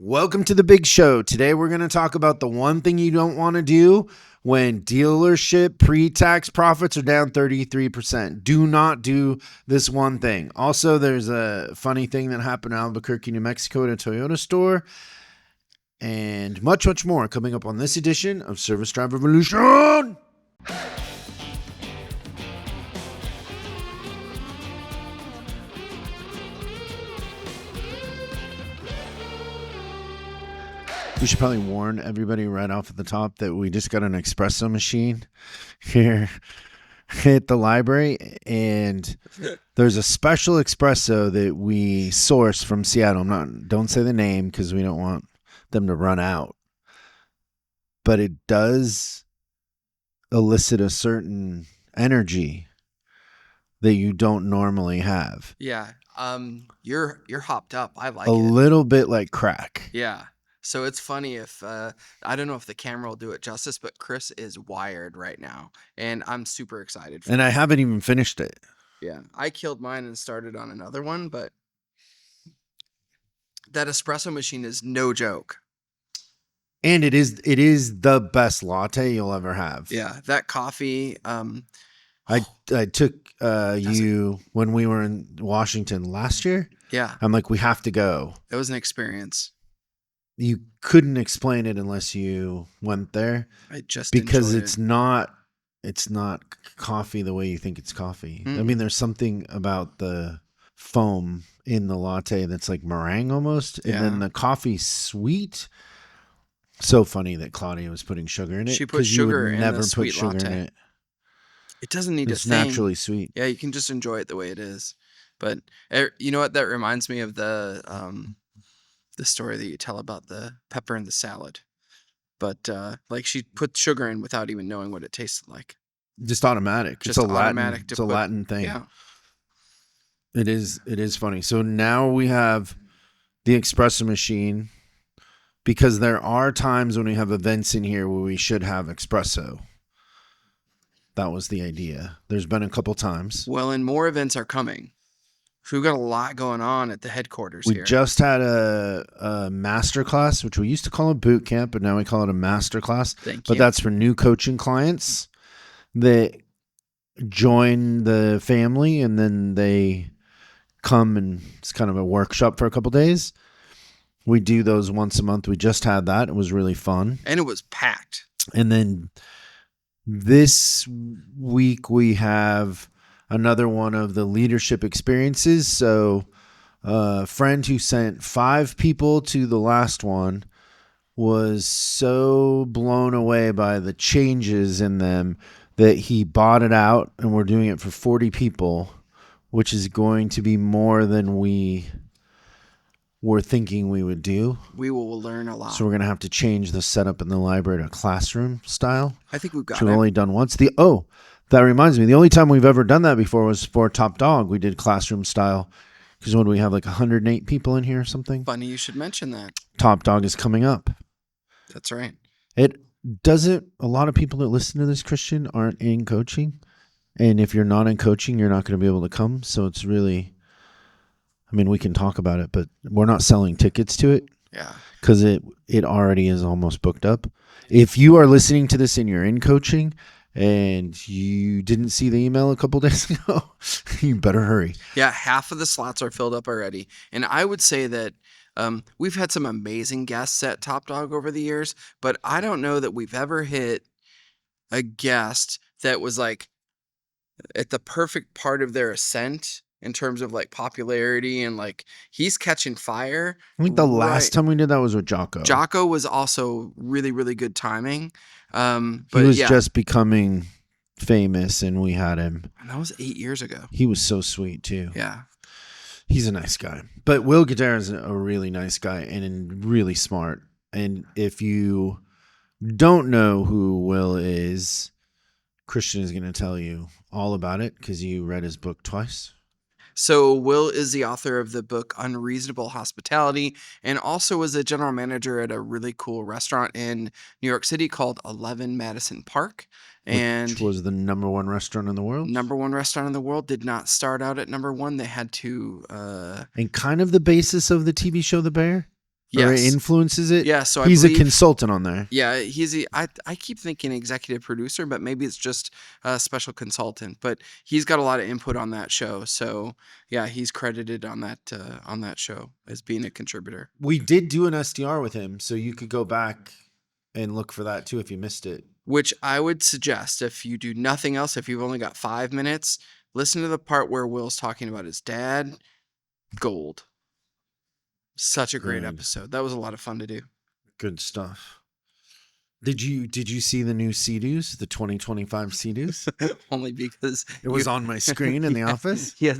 Welcome to the big show. Today we're going to talk about the one thing you don't want to do when dealership pre-tax profits are down 33%. Do not do this one thing. Also, there's a funny thing that happened in Albuquerque, New Mexico at a Toyota store, and much, much more coming up on this edition of Service Drive Revolution. We should probably warn everybody right off at the top that we just got an espresso machine here at the library, and there's a special espresso that we source from Seattle. Don't say the name because we don't want them to run out, but it does elicit a certain energy that you don't normally have. Yeah. You're hopped up. I like A it. little bit like crack. Yeah. So it's funny if I don't know if the camera will do it justice, but Chris is wired right now, and I'm super excited for And it. I haven't even finished it. Yeah. I killed mine and started on another one, but that espresso machine is no joke. And it is the best latte you'll ever have. Yeah. That coffee. I took you when we were in Washington last year. Yeah. I'm like, we have to go. It was an experience. You couldn't explain it unless you went there. I just because enjoyed it's not coffee the way you think it's coffee. I Mm. mean, there's something about the foam in the latte that's like meringue almost, and then Yeah. the coffee's sweet. So funny that Claudia was putting sugar in it. She put 'cause you would sugar in the never put sweet sugar in latte. it. It doesn't need It's a thing. naturally sweet. Yeah, you can just enjoy it the way it is. But you know what? That reminds me of the story that you tell about the pepper in the salad. But like she put sugar in without even knowing what it tasted like. Just automatic. Just it's a automatic Latin. to It's a put- Latin thing. Yeah. It is funny. So now we have the espresso machine because there are times when we have events in here where we should have espresso. That was the idea. There's been a couple times. Well, and more events are coming. So we've got a lot going on at the headquarters We here. just had a master class, which we used to call a boot camp, but now we call it a master class. Thank But you. that's for new coaching clients that join the family, and then they come, and it's kind of a workshop for a couple days. We do those once a month. We just had that. It was really fun. And it was packed. And then this week we have another one of the leadership experiences. So a friend who sent 5 people to the last one was so blown away by the changes in them that he bought it out, and we're doing it for 40 people, which is going to be more than we were thinking we would do. We will learn a lot. So we're going to have to change the setup in the library to classroom style, I think we've got which we've it. only done once. That reminds me, the only time we've ever done that before was for Top Dog. We did classroom style because when we have like 108 people in here or something. Funny you should mention that. Top Dog is coming up. That's right. It doesn't. A lot of people that listen to this, Christian, aren't in coaching, and if you're not in coaching, you're not going to be able to come. So it's really, I mean, we can talk about it, but we're not selling tickets to it Yeah. because it already is almost booked up. If you are listening to this and you're in coaching and you didn't see the email a couple days ago, you better hurry. Yeah, half of the slots are filled up already. And I would say that we've had some amazing guests at Top Dog over the years, but I don't know that we've ever hit a guest that was like at the perfect part of their ascent in terms of like popularity, and like he's catching fire. I think the last Right. time we did that was with Jocko. Jocko was also really, really good timing. He But was yeah, just becoming famous, and we had him. and that was 8 years ago. He was so sweet too. Yeah. He's a nice guy. But Will Guidara is a really nice guy and really smart. And if you don't know who Will is, Christian is going to tell you all about it because you read his book twice. So Will is the author of the book Unreasonable Hospitality, and also was a general manager at a really cool restaurant in New York City called 11 Madison Park. And which was the #1 restaurant in the world. #1 restaurant in the world. Did not start out at #1. They had to And kind of the basis of the TV show The Bear. or Yes. influences it. Yeah, so I He's a believe consultant on there. yeah, I keep thinking executive producer, but maybe it's just a special consultant. But he's got a lot of input on that show, so yeah, he's credited on that show as being a contributor. We did do an SDR with him, so you could go back and look for that too if you missed it. Which I would suggest if you do nothing else, if you've only got 5 minutes, listen to the part where Will's talking about his dad. Gold. Such a great Good. episode. That was a lot of fun to do. Good stuff. Did you see the new Sea-Doos, the 2025 Sea-Doos? Only because It was on my screen in the office. he has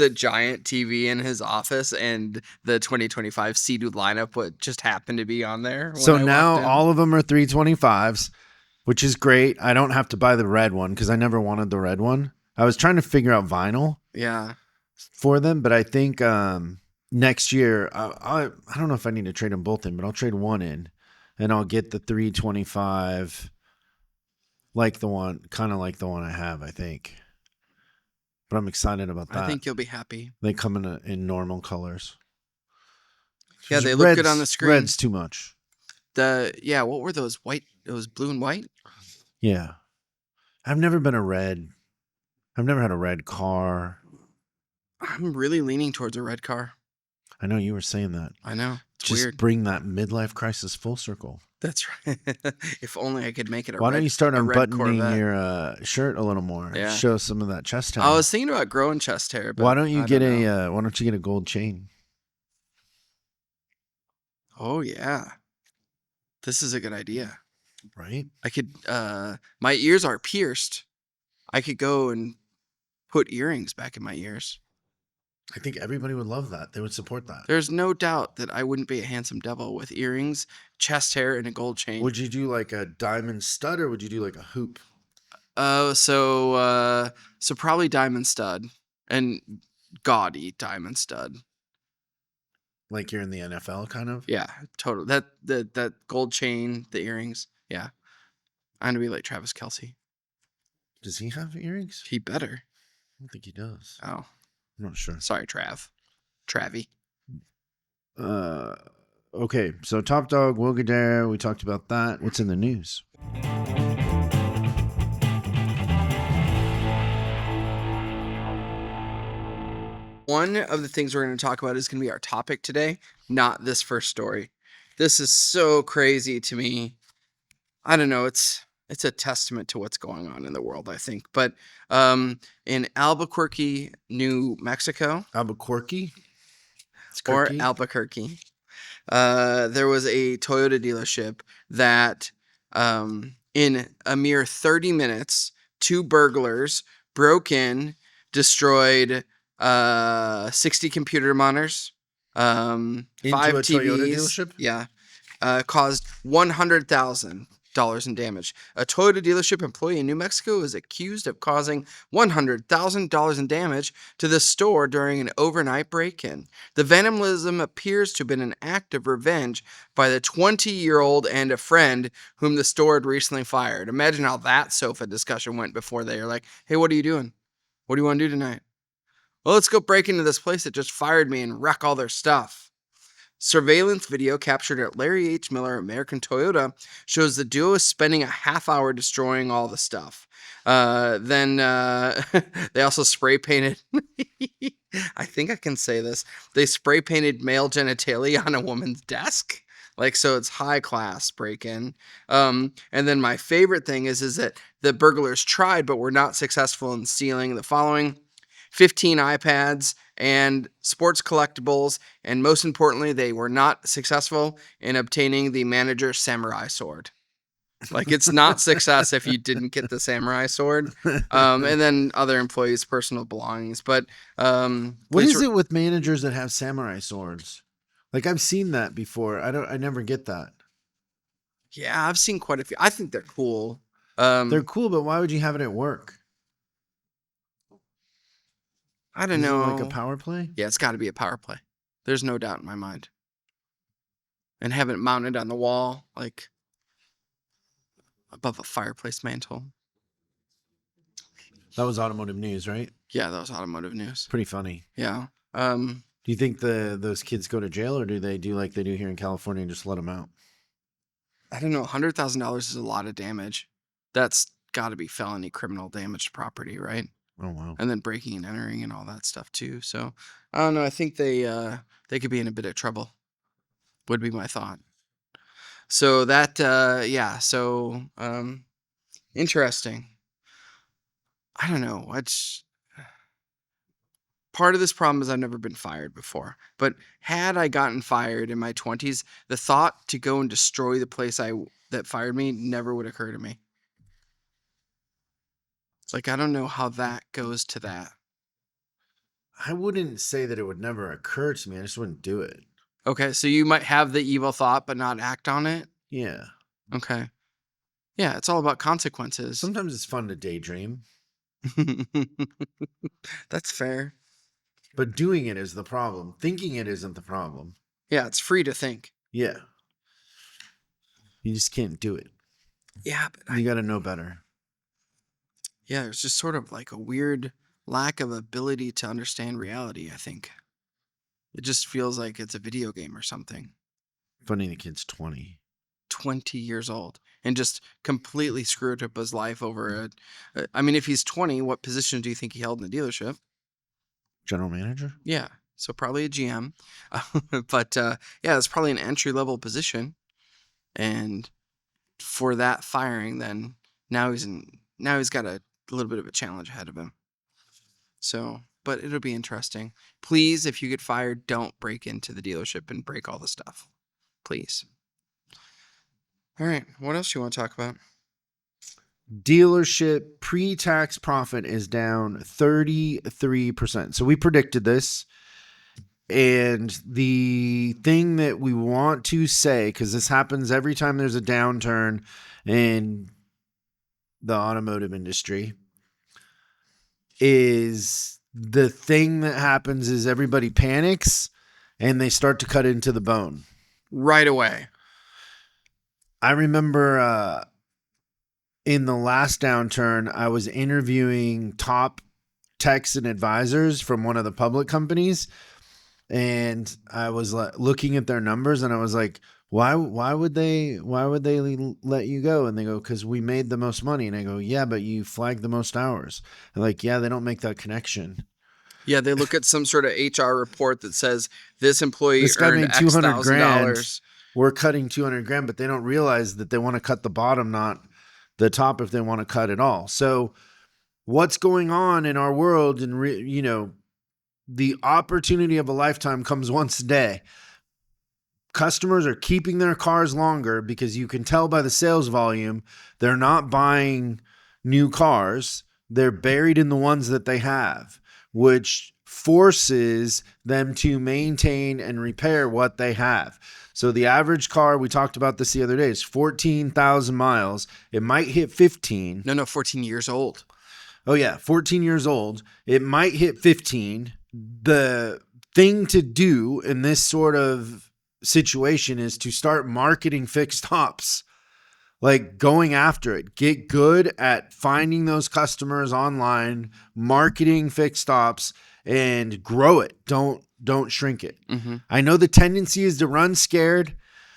a giant TV in his office, and the 2025 Sea-Doo lineup would just happened to be on there. When So I now walked in. all of them are 325s, which is great. I don't have to buy the red one because I never wanted the red one. I was trying to figure out vinyl Yeah. for them, but I think next year I don't know if I need to trade them both in, but I'll trade one in, and I'll get the 325, kind of like the one I have, I think. But I'm excited about that. I think you'll be happy. They come in normal colors. Yeah, they look good on the screen. Red's too much. What were those white? Those blue and white? Yeah. I've never been a red. I've never had a red car. I'm really leaning towards a red car. I know you were saying that. I know. It's Just weird. bring that midlife crisis full circle. That's right. If only I could make it a Why don't you start a red unbuttoning Corvette. your shirt a little more? Yeah. Show some of that chest hair. I was thinking about growing chest hair, but why don't you I get don't know. why don't you get a gold chain? Oh yeah. This is a good idea. Right? I could my ears are pierced. I could go and put earrings back in my ears. I think everybody would love that. They would support that. There's no doubt that I wouldn't be a handsome devil with earrings, chest hair, and a gold chain. Would you do like a diamond stud or would you do like a hoop? So probably diamond stud and gaudy diamond stud. Like you're in the NFL kind of? Yeah, total. That gold chain, the earrings. Yeah, I'm gonna be like Travis Kelce. Does he have earrings? He better. I don't think he does. Oh, I'm not sure. sorry, Travie. Okay, so Top Dog, Wilgadare, we talked about that. What's in the news? One of the things we're going to talk about is going to be our topic today, not this first story. This is so crazy to me. I don't know. It's a testament to what's going on in the world, I think. But in Albuquerque, New Mexico, Albuquerque? or Albuquerque, there was a Toyota dealership that in a mere 30 minutes, 2 burglars broke in, destroyed 60 computer monitors, 5 Into a TVs. Toyota dealership? Yeah. Caused $100,000 in damage. A Toyota dealership employee in New Mexico is accused of causing $100,000 in damage to the store during an overnight break-in. The vandalism appears to have been an act of revenge by the 20-year-old and a friend whom the store had recently fired. Imagine how that sofa discussion went before they were like, hey, what are you doing? What do you want to do tonight? Well, let's go break into this place that just fired me and wreck all their stuff. Surveillance video captured at Larry H. Miller American Toyota shows the duo is spending a half hour destroying all the stuff. Then they also spray painted, I think I can say this, they spray painted male genitalia on a woman's desk. Like, so it's high class break-in. And then my favorite thing is that the burglars tried but were not successful in stealing the following: 15 iPads and sports collectibles, and most importantly, they were not successful in obtaining the manager's samurai sword. Like, it's not success if you didn't get the samurai sword, and then other employees' personal belongings. But What is it with managers that have samurai swords? Like, I've seen that before. I never get that. Yeah, I've seen quite a few. I think they're cool. They're cool, but why would you have it at work? I don't Is it know. like a power play? Yeah, it's got to be a power play. There's no doubt in my mind. And have it mounted on the wall, like above a fireplace mantle. That was automotive news, right? Yeah, that was automotive news. Pretty funny. Yeah. Do you think those kids go to jail, or do they do like they do here in California and just let them out? I don't know. $100,000 is a lot of damage. That's got to be felony criminal damage to property, right? Oh wow. And then breaking and entering and all that stuff too. So I don't know. I think they could be in a bit of trouble. Would be my thought. So that yeah. So interesting. I don't know. It's part of this problem is I've never been fired before. But had I gotten fired in my 20s, the thought to go and destroy the place that fired me never would occur to me. It's like I don't know how that goes to that. I wouldn't say that it would never occur to me. I just wouldn't do it. Okay, so you might have the evil thought but not act on it. Yeah. Okay. Yeah, it's all about consequences. Sometimes it's fun to daydream, That's fair. but doing it is the problem. Thinking it isn't the problem. Yeah, it's free to think. Yeah. You just can't do it. Yeah, but You got to know better. yeah, there's just sort of like a weird lack of ability to understand reality, I think. It just feels like it's a video game or something. Funny the kid's 20. 20 years old and just completely screwed up his life over I mean, if he's 20, what position do you think he held in the dealership? General manager? Yeah, so probably a GM. But yeah, it's probably an entry-level position. And for that firing, then now he's got a little bit of a challenge ahead of him. So, but it'll be interesting. Please, if you get fired, don't break into the dealership and break all the stuff. Please. All right. What else do you want to talk about? Dealership pre-tax profit is down 33%. So we predicted this. And the thing that we want to say, because this happens every time there's a downturn in the automotive industry, is the thing that happens is everybody panics and they start to cut into the bone. Right away. I remember in the last downturn, I was interviewing top techs and advisors from one of the public companies. And I was looking at their numbers and I was like, why would they let you go? And they go, because we made the most money. And I go, yeah, but you flagged the most hours. And like, yeah, they don't make that connection. Yeah, they look at some sort of HR report that says this employee This guy earned made X 200 grand. $1,000. We're cutting 200 grand, but they don't realize that they want to cut the bottom, not the top, if they want to cut it all. So what's going on in our world, and the opportunity of a lifetime comes once a day. Customers are keeping their cars longer because you can tell by the sales volume they're not buying new cars. They're buried in the ones that they have, which forces them to maintain and repair what they have. So the average car, we talked about this the other day, is 14,000 miles. It might hit 15. No, 14 years old. Oh yeah, 14 years old. It might hit 15. The thing to do in this sort of situation is to start marketing fixed ops, like going after it. Get good at finding those customers online, marketing fixed ops, and grow it. Don't shrink it. Mm-hmm. I know the tendency is to run scared.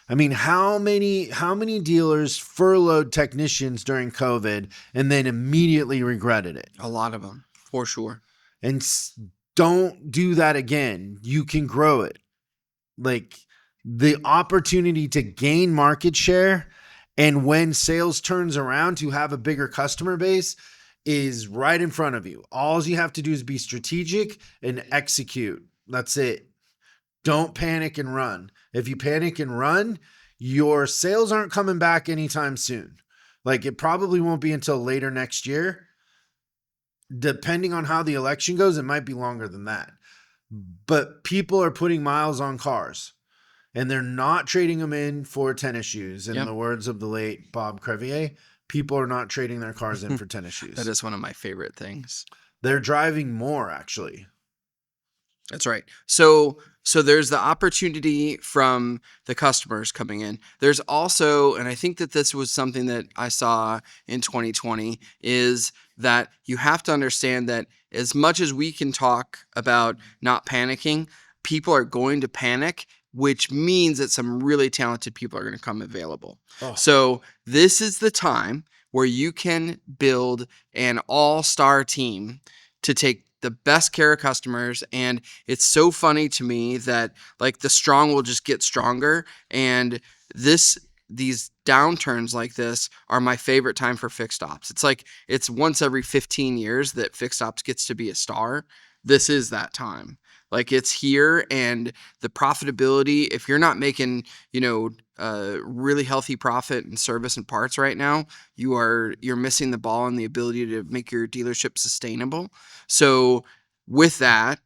I mean, how many dealers furloughed technicians during COVID and then immediately regretted it? A lot of them, for sure. And don't do that again. You can grow it. Like the opportunity to gain market share, and when sales turns around to have a bigger customer base, is right in front of you. All you have to do is be strategic and execute. That's it. Don't panic and run. If you panic and run, your sales aren't coming back anytime soon. Like it probably won't be until later next year. Depending on how the election goes, it might be longer than that. But people are putting miles on cars and they're not trading them in for tennis shoes. In the words of the late Bob Crevier, people are not trading their cars in for tennis shoes. That is one of my favorite things. They're driving more, actually. That's right. So there's the opportunity from the customers coming in. There's also, and I think that this was something that I saw in 2020, is that you have to understand that as much as we can talk about not panicking, people are going to panic, which means that some really talented people are going to come available. Oh. So this is the time where you can build an all-star team to take the best care of customers. And it's so funny to me that like the strong will just get stronger. And these downturns like this are my favorite time for fixed ops. It's like it's once every 15 years that fixed ops gets to be a star. This is that time. Like it's here, and the profitability, if you're not making, really healthy profit in service and parts right now, you're missing the ball on the ability to make your dealership sustainable. So with that,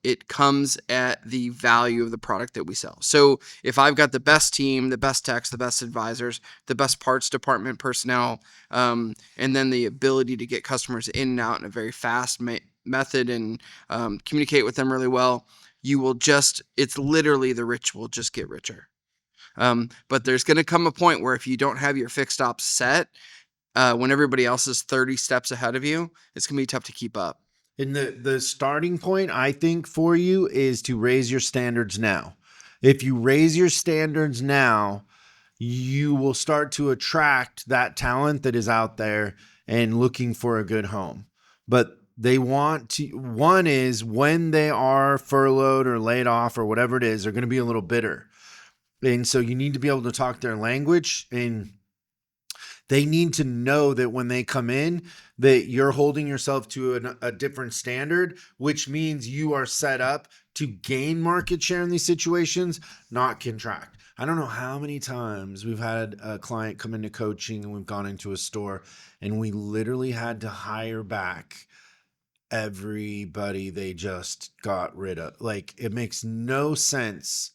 it comes at the value of the product that we sell. So if I've got the best team, the best techs, the best advisors, the best parts department personnel, and then the ability to get customers in and out in a very fast method and communicate with them really well, it's literally the rich will just get richer. But there's going to come a point where if you don't have your fixed ops set, when everybody else is 30 steps ahead of you, it's going to be tough to keep up. And the starting point, I think, for you is to raise your standards now. If you raise your standards now, you will start to attract that talent that is out there and looking for a good home. But they want to, one is when they are furloughed or laid off or whatever it is, they're going to be a little bitter. And so you need to be able to talk their language, and they need to know that when they come in, that you're holding yourself to a different standard, which means you are set up to gain market share in these situations, not contract. I don't know how many times we've had a client come into coaching and we've gone into a store and we literally had to hire back everybody they just got rid of. Like, it makes no sense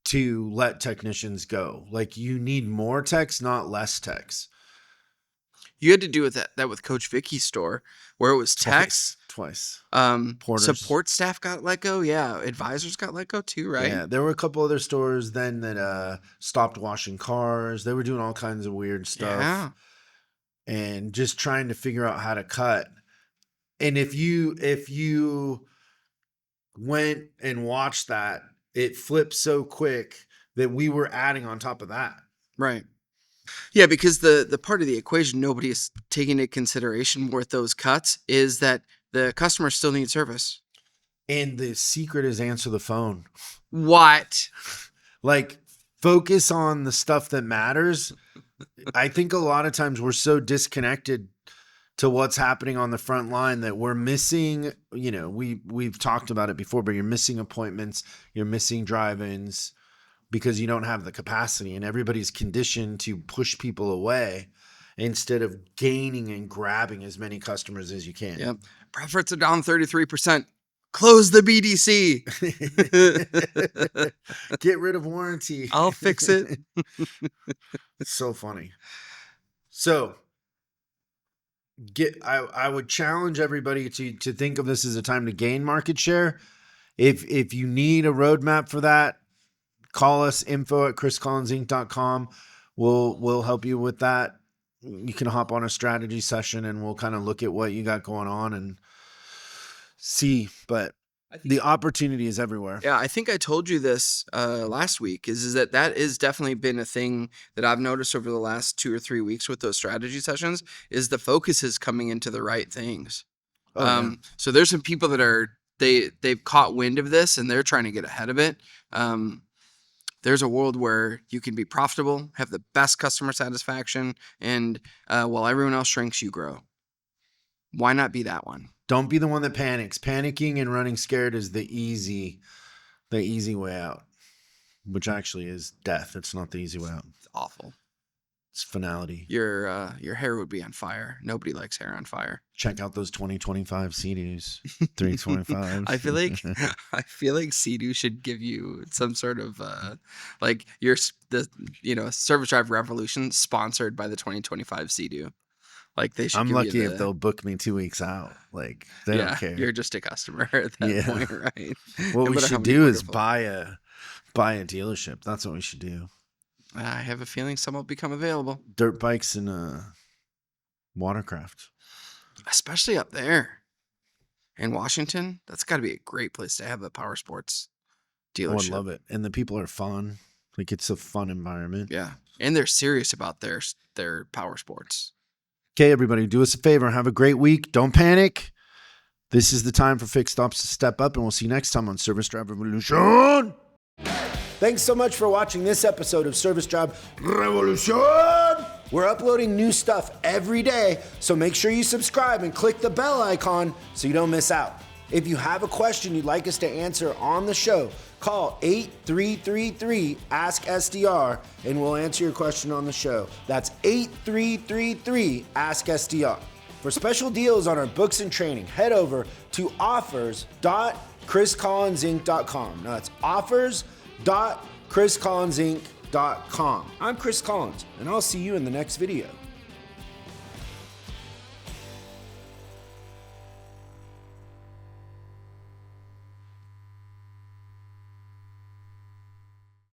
to let technicians go. Like, you need more techs, not less techs. You had to do with that with Coach Vicky's store, where it was techs. Twice. Porters. Support staff got let go. Yeah, advisors got let go too, right? Yeah, there were a couple other stores then that stopped washing cars. They were doing all kinds of weird stuff. Yeah. And just trying to figure out how to cut. And if you went and watched that, it flipped so quick that we were adding on top of that. Right. Yeah, because the part of the equation nobody is taking into consideration with those cuts is that the customer still needs service. And the secret is answer the phone. What? Like, focus on the stuff that matters. I think a lot of times we're so disconnected to what's happening on the front line that we're missing, we've talked about it before, but you're missing appointments, you're missing drive-ins because you don't have the capacity, and everybody's conditioned to push people away instead of gaining and grabbing as many customers as you can. Yep. Profits are down 33%. Close the BDC. Get rid of warranty. I'll fix it. It's so funny. So I would challenge everybody to think of this as a time to gain market share. If you need a roadmap for that, call us, info@chriscollinsinc.com. We'll help you with that. You can hop on a strategy session and we'll kind of look at what you got going on and see. But the opportunity is everywhere. Yeah, I think I told you this last week is that is definitely been a thing that I've noticed over the last 2 or 3 weeks with those strategy sessions is the focus is coming into the right things. So there's some people that they've caught wind of this and they're trying to get ahead of it. There's a world where you can be profitable, have the best customer satisfaction, and while everyone else shrinks, you grow. Why not be that one? Don't be the one that panics. Panicking and running scared is the easy way out, which actually is death. It's not the easy way out. It's awful. It's finality. Your hair would be on fire. Nobody likes hair on fire. Check out those 2025 Sea-Doos, 325. I feel like Sea-Doo should give you some sort of like Service Drive Revolution sponsored by the 2025 Sea-Doo. Like they should. I'm lucky if they'll book me 2 weeks out. Like they don't care. You're just a customer at that point, right? What we should do is buy a dealership. That's what we should do. I have a feeling some will become available. Dirt bikes and watercraft. Especially up there. in Washington, that's got to be a great place to have a power sports Oh, I dealership. love it. And the people are fun. Like, it's a fun environment. Yeah. And they're serious about their power sports. Okay, everybody, do us a favor. Have a great week. Don't panic. This is the time for Fixed Ops to step up, and we'll see you next time on Service Drive Revolution. Thanks so much for watching this episode of Service Job Revolution. We're uploading new stuff every day, so make sure you subscribe and click the bell icon so you don't miss out. If you have a question you'd like us to answer on the show, call 8333-ASK-SDR and we'll answer your question on the show. That's 8333-ASK-SDR. For special deals on our books and training, head over to offers.chriscollinsinc.com. Now that's offers.chriscollinsinc.com. I'm Chris Collins, and I'll see you in the next video.